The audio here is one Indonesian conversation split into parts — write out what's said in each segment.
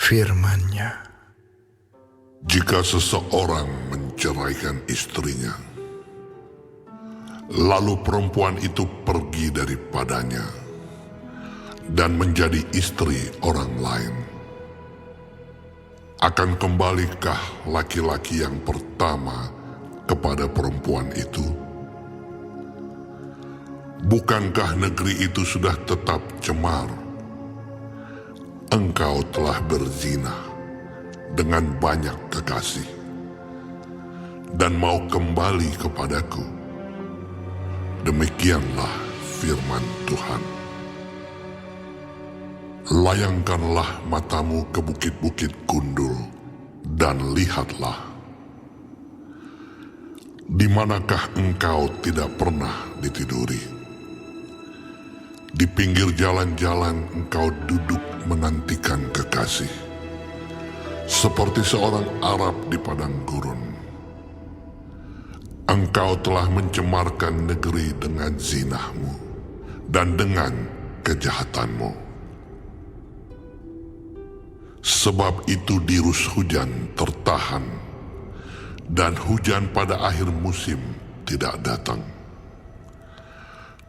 firman-Nya. Jika seseorang menceraikan istrinya, lalu perempuan itu pergi daripadanya dan menjadi istri orang lain, akan kembalikah laki-laki yang pertama kepada perempuan itu? Bukankah negeri itu sudah tetap cemar? Engkau telah berzina dengan banyak kekasih dan mau kembali kepadaku. Demikianlah firman Tuhan. Layangkanlah matamu ke bukit-bukit gundul dan lihatlah. Di manakah engkau tidak pernah ditiduri? Di pinggir jalan-jalan engkau duduk menantikan kekasih, seperti seorang Arab di padang gurun. Engkau telah mencemarkan negeri dengan zinahmu dan dengan kejahatanmu. Sebab itu dirus hujan tertahan, dan hujan pada akhir musim tidak datang.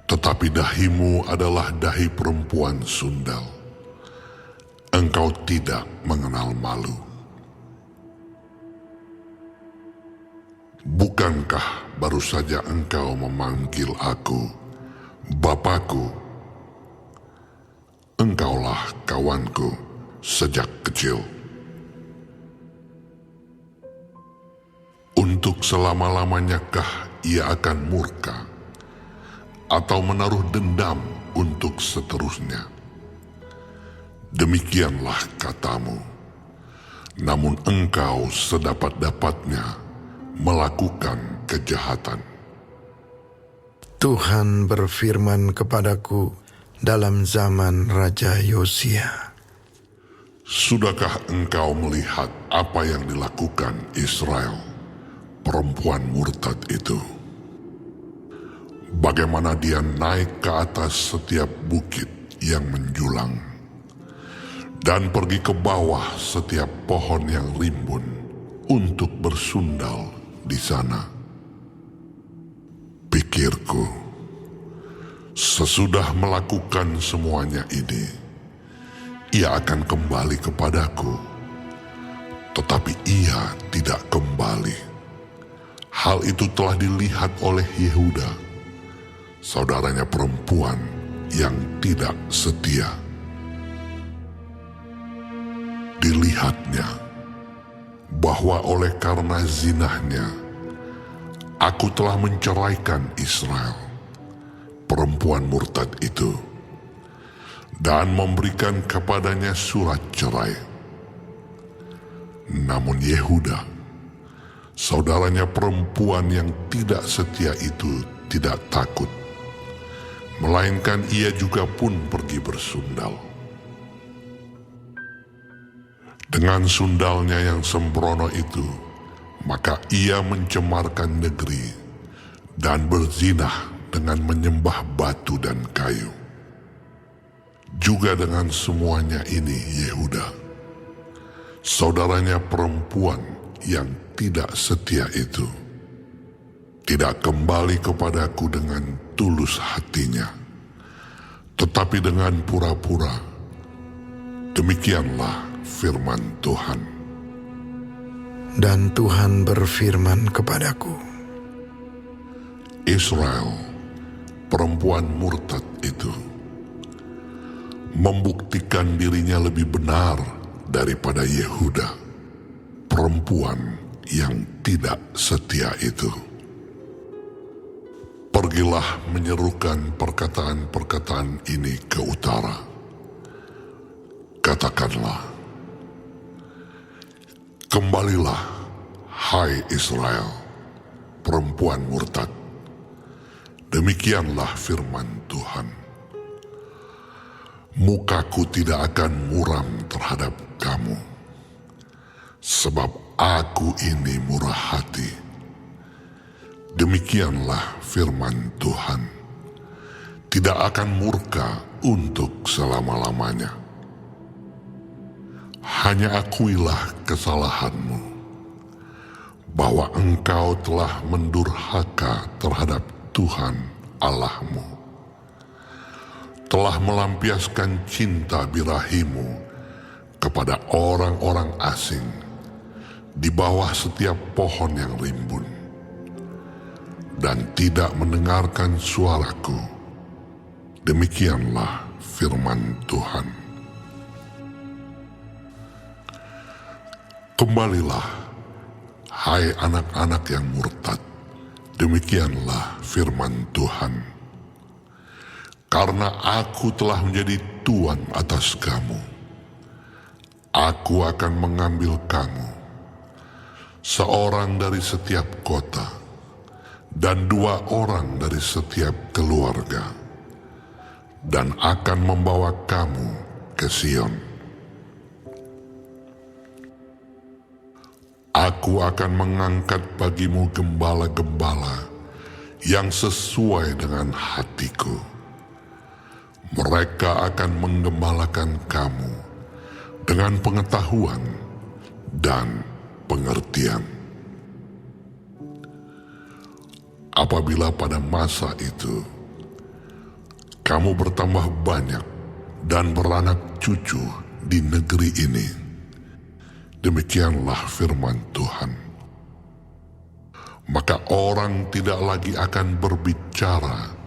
Tetapi dahimu adalah dahi perempuan sundal. Engkau tidak mengenal malu. Bukankah baru saja engkau memanggil aku, Bapakku? Engkaulah kawanku sejak kecil. Untuk selama-lamanyakah ia akan murka, atau menaruh dendam untuk seterusnya? Demikianlah katamu, namun engkau sedapat-dapatnya melakukan kejahatan. Tuhan berfirman kepadaku dalam zaman Raja Yosia. Sudahkah engkau melihat apa yang dilakukan Israel, perempuan murtad itu? Bagaimana dia naik ke atas setiap bukit yang menjulang dan pergi ke bawah setiap pohon yang rimbun untuk bersundal di sana. Pikirku, sesudah melakukan semuanya ini, ia akan kembali kepadaku, tetapi ia tidak kembali. Hal itu telah dilihat oleh Yehuda, saudaranya perempuan yang tidak setia. Dilihatnya bahwa oleh karena zinahnya, aku telah menceraikan Israel, perempuan murtad itu, dan memberikan kepadanya surat cerai. Namun Yehuda, saudaranya perempuan yang tidak setia itu, tidak takut, melainkan ia juga pun pergi bersundal. Dengan sundalnya yang sembrono itu, maka ia mencemarkan negeri dan berzinah dengan menyembah batu dan kayu. Juga dengan semuanya ini Yehuda, saudaranya perempuan yang tidak setia itu, tidak kembali kepadaku dengan tulus hatinya, tetapi dengan pura-pura. Demikianlah firman Tuhan. Dan Tuhan berfirman kepadaku, Israel, perempuan murtad itu, membuktikan dirinya lebih benar daripada Yehuda, perempuan yang tidak setia itu. Pergilah menyerukan perkataan-perkataan ini ke utara. Katakanlah, kembalilah, hai Israel, perempuan murtad. Demikianlah firman Tuhan. Mukaku tidak akan muram terhadap kamu, sebab aku ini murah hati. Demikianlah firman Tuhan. Tidak akan murka untuk selama-lamanya. hanya akuilah kesalahanmu, bahwa engkau telah mendurhaka terhadap Tuhan Allahmu, telah melampiaskan cinta birahimu kepada orang-orang asing di bawah setiap pohon yang rimbun, dan tidak mendengarkan suaraku. Demikianlah firman Tuhan. Kembalilah, hai anak-anak yang murtad, demikianlah firman Tuhan. Karena aku telah menjadi tuan atas kamu, aku akan mengambil kamu, seorang dari setiap kota, dan 2 orang dari setiap keluarga, dan akan membawa kamu ke Sion. Aku akan mengangkat bagimu gembala-gembala yang sesuai dengan hatiku. Mereka akan menggembalakan kamu dengan pengetahuan dan pengertian. Apabila pada masa itu kamu bertambah banyak dan beranak cucu di negeri ini, demikianlah firman Tuhan, maka orang tidak lagi akan berbicara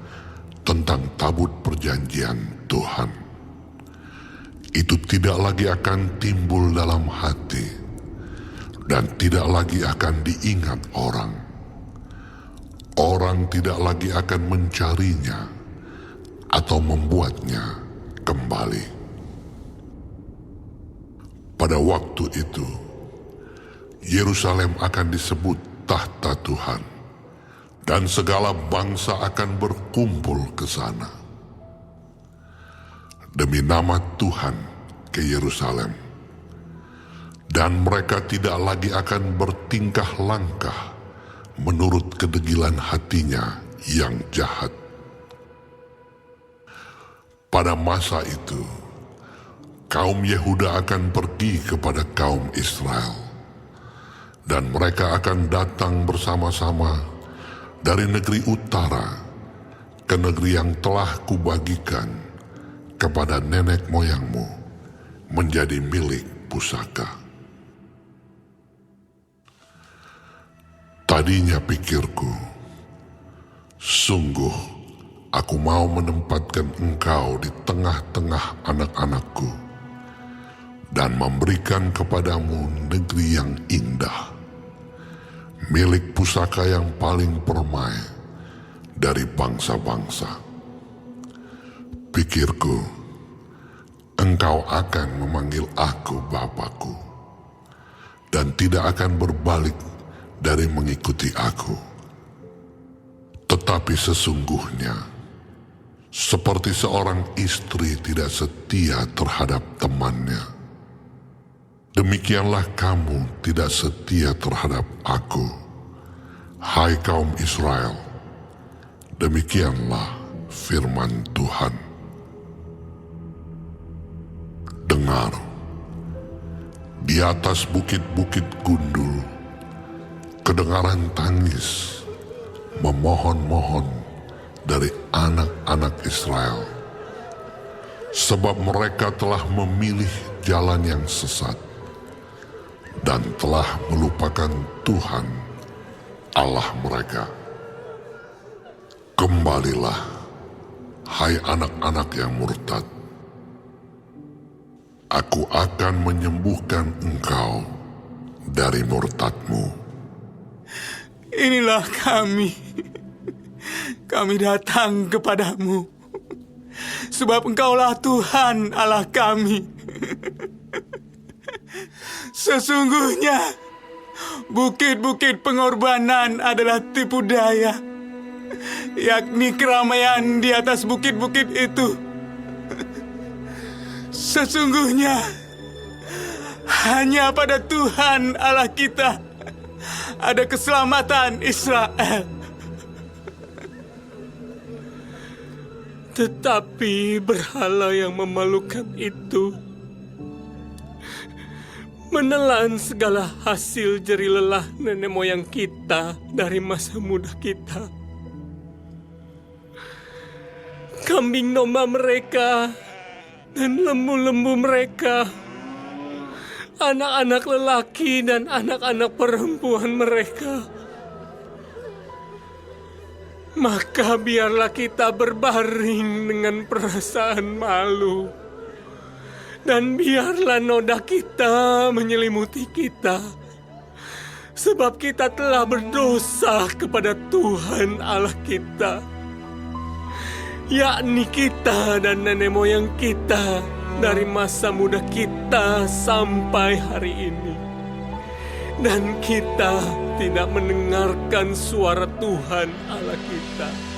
tentang tabut perjanjian Tuhan. Itu tidak lagi akan timbul dalam hati, dan tidak lagi akan diingat orang. Orang tidak lagi akan mencarinya atau membuatnya kembali. Pada waktu itu, Yerusalem akan disebut tahta Tuhan, dan segala bangsa akan berkumpul ke sana. Demi nama Tuhan ke Yerusalem, dan mereka tidak lagi akan bertingkah langkah menurut kedegilan hatinya yang jahat. Pada masa itu, kaum Yehuda akan pergi kepada kaum Israel, dan mereka akan datang bersama-sama dari negeri utara ke negeri yang telah kubagikan kepada nenek moyangmu menjadi milik pusaka. Tadinya pikirku, sungguh aku mau menempatkan engkau di tengah-tengah anak-anakku, dan memberikan kepadamu negeri yang indah, milik pusaka yang paling permai dari bangsa-bangsa. Pikirku, engkau akan memanggil aku Bapakku, dan tidak akan berbalik dari mengikuti aku. Tetapi sesungguhnya, seperti seorang istri tidak setia terhadap temannya, demikianlah kamu tidak setia terhadap aku, hai kaum Israel. Demikianlah firman Tuhan. Dengar, di atas bukit-bukit gundul, kedengaran tangis memohon-mohon dari anak-anak Israel, sebab mereka telah memilih jalan yang sesat dan telah melupakan Tuhan Allah mereka. Kembalilah, hai anak-anak yang murtad. Aku akan menyembuhkan engkau dari murtadmu. Inilah kami datang kepadamu, sebab engkaulah Tuhan Allah kami. Sesungguhnya bukit-bukit pengorbanan adalah tipu daya, yakni keramaian di atas bukit-bukit itu. Sesungguhnya hanya pada Tuhan Allah kita ada keselamatan Israel. Tetapi berhala yang memalukan itu menelan segala hasil jerih lelah nenek moyang kita dari masa muda kita. Kambing domba mereka dan lembu-lembu mereka, anak-anak lelaki dan anak-anak perempuan mereka. Maka biarlah kita berbaring dengan perasaan malu. Dan biarlah noda kita menyelimuti kita. Sebab kita telah berdosa kepada Tuhan Allah kita. Yakni kita dan nenek moyang kita dari masa muda kita sampai hari ini. Dan kita tidak mendengarkan suara Tuhan Allah kita.